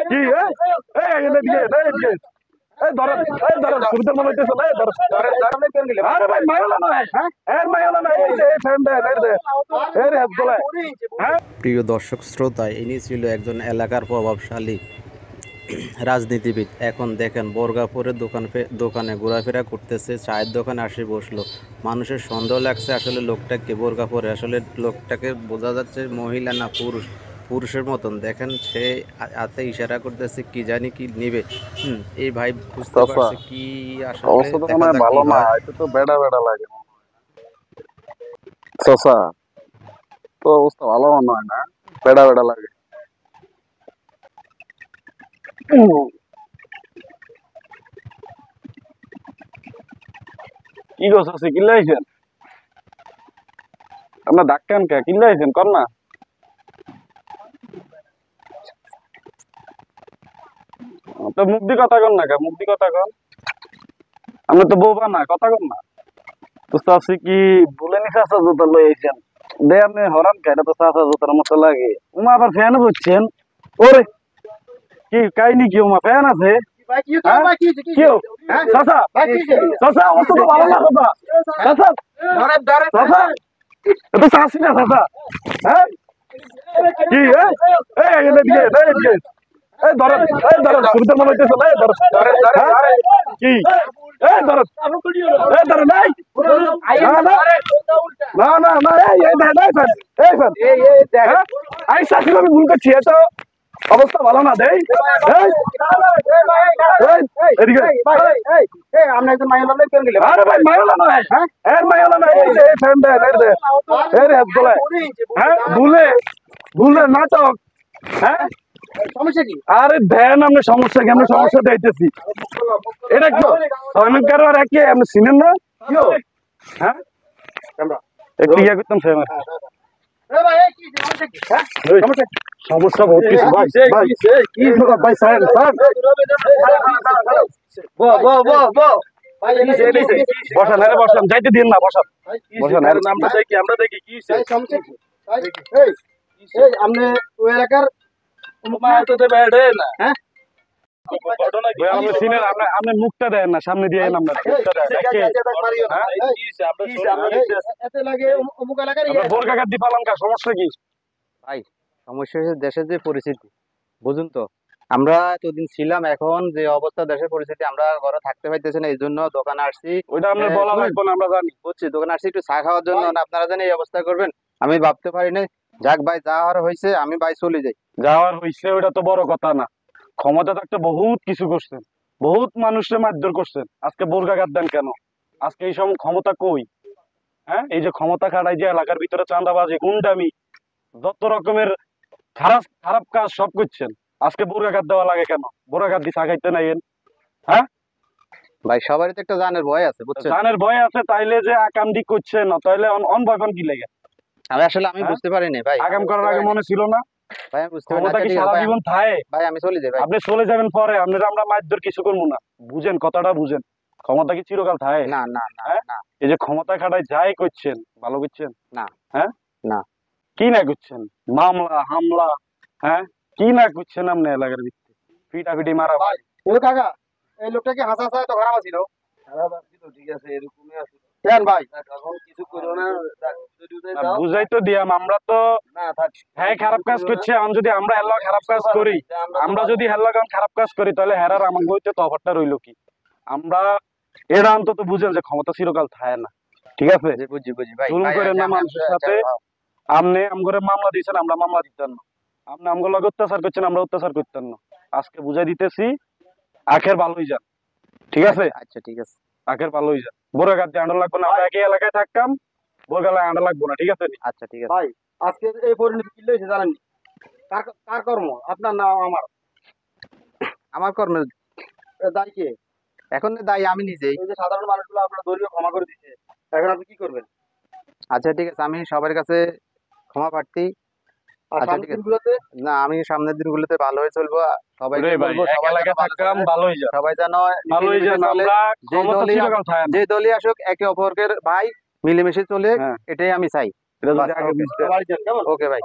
কি এই ধর সুবিধার মনে হইতেছে না আরে ভাই মাইলা না এর মাইলা না এই ফ্যান দে এর হাত গলা। প্রিয় দর্শক শ্রোতা, ইনি ছিল একজন এলাকার প্রভাবশালী রাজনীতিবিদ। এখন দেখেন বোরকা পরে দোকানে ঘোরাফেরা করতেছে, চায়ের দোকানে আসে বসলো। মানুষের সন্দেহ লাগছে আসলে লোকটাকে বোরকা পরে, আসলে লোকটাকে বোঝা যাচ্ছে মহিলা না পুরুষের মতন। দেখেন সে হাতে ইশারা করতেছে, কি জানি কি নিবে। এই ভাই বুঝতে পারছে কি আসলে ভালো না, এটা তো বেড়া বেড়া লাগে চাচা, তো অবস্থা ভালো মনে হয় না, বেড়া বেড়া লাগে। কি করছে কিল্লাইছেন আপনার ডাক্তার কে কিল্লাইছেন কর না তো মুক্তি কথা কর না, মুক্তি কথা কর। আমি তো বউবা না, কথা কর না। তো চাষি কি বলে নি চাষা জুতা লই আইছেন দে আপনি হরান খাইটা তো চাষা জুতার মতো লাগে। উমা আবার ফ্যান বুঝছেন ওরে কি কাহিনী কি উমা ফ্যান আছে সুবিধার মনে হইতেছে আমি ভুল করছি, তো অবস্থা ভালো না দেই ভুলে নাটক। হ্যাঁ সমস্যা কি? আরে দেন আপনি সমস্যা কি, আমি সমস্যা দিতেছি। এটা কি অলঙ্কার আর কি আপনি চিনেন না? হ্যাঁ একটু ইয়া করতাম সমস্যা বহুত কিছু ভাই কি ভাই স্যার বসান আরে বসান যাইতে দিন না বসান বসান আমরা দেখি কি সমস্যা কি আপনি ওই এলাকার আপনি মুখটা দেন না, সামনে দিয়ে সমস্যা কি ভাই? সমস্যা হচ্ছে দেশের যে পরিস্থিতি বুঝুন তো, আমরা এতদিন ছিলাম, এখন যে অবস্থা দেশের পরিস্থিতি আমরা ঘরে থাকতে পারতেছি না, এই জন্য দোকানে আসছি। ওইটা আপনি বলা লাগবে না, আমরা জানি বুঝছি, দোকানে আসছি একটু চা খাওয়ার জন্য। আপনারা জানেন এই অবস্থা করবেন আমি ভাবতে পারি না। যাক ভাই, যা হওয়ার হয়েছে, আমি ভাই চলে যাই। যাওয়ার হয়েছে ওইটা তো বড় কথা না, ক্ষমতা থাকতে বহুত কিছু করছেন, বহুত মানুষের মারধর করছেন, আজকে বোরকা গাদ দেন কেন? আজকে এই সব ক্ষমতা কই? হ্যাঁ এই যে ক্ষমতা খাটাই যে এলাকার ভিতরে চাঁদাবাজি গুন্ডামি যত রকমের খারাপ খারাপ কাজ সব করছেন, আজকে বোরকা গাদ দেওয়া লাগে কেন? বোরকা গাদ দিয়ে চা খাইতে নাইয়েন? হ্যাঁ ভাই সবারই তো একটা জানের ভয় আছে, বুঝছেন? জানের ভয় আছে তাইলে যে আকাম দিক করছেন না, তাইলে অন ভয় পান কি লাগে? আমি বুঝতে পারিনি ভাই, আগাম করার আগে মনে ছিল না ভাই? আমি বুঝতে ক্ষমতা কি সারা জীবন থাকে? ভাই আমি চলে যাই ভাই। আপনি চলে যাবেন পরে, আমরা মারধর কিছু করবো না, বুঝেন কথাটা বুঝেন। ক্ষমতা কি চিরকাল থাকে? না না না, এই যে ক্ষমতা খাটায় যাই করছেন ভালো করছেন না? হ্যাঁ না কি না করছেন? মামলা হামলা, হ্যাঁ কি না করছেন আপনি এলাকার ভিত্তি পিটাপিটি মারা। ভাই ও কাকা এই লোকটাকে হাসা হাসা তো খারাপ ছিল, ঠিক আছে এরকমই আছে কেন ভাই? এখন কিছু করো না, বুঝাই তো দিয়াম আমরা তো। হ্যাঁ খারাপ কাজ করছে, যদি আমরা হেল্লা খারাপ কাজ করি, আমরা যদি হেল্লা খারাপ কাজ করি, তাহলে হেরার আমার বইতে তফাৎটা রইল কি? আমরা এরা অন্তত বুঝেন যে ক্ষমতা চিরকাল থাকে না, ঠিক আছে? বুঝি ভাই, জুলুম করেন না মানুষের সাথে। আপনি আমগরে মামলা দিয়েছেন, আমরা মামলা দিতেন না। আপনি আমগুলো অত্যাচার করছেন, আমরা অত্যাচার করতেন না। আজকে বুঝাই দিতেছি, আখের ভালোই যান, ঠিক আছে? আচ্ছা ঠিক আছে, আখের ভালোই যান, বোরকা গাদ দিয়ে আন্ডা লাগবো না। আমরা একই এলাকায় থাকতাম, বোরকা গায়ে আন্ডা লাগবো না, ঠিক আছে? আচ্ছা ঠিক আছে ভাই আজকে এই পরিণতি কি হয়েছে জানেন? কার কর্ম? আপনার না আমার? আমার কর্মের দায়ী কে? এখন দায়ী আমি নিজেই। এই যে সাধারণ মানুষগুলো আপনার দলীয় ক্ষমা করে দিচ্ছে, এখন আপনি কি করবেন? আচ্ছা ঠিক আছে, আমি সবার কাছে ক্ষমা প্রার্থী। আচ্ছা ঠিক আছে, না আমি সামনের দিনগুলোতে ভালো হয়ে চলবো, সবাই বলবো সবাই যেন যে দলই আসুক একে অপরকে ভাই মিলেমিশে চলে, এটাই আমি চাই। ওকে ভাই।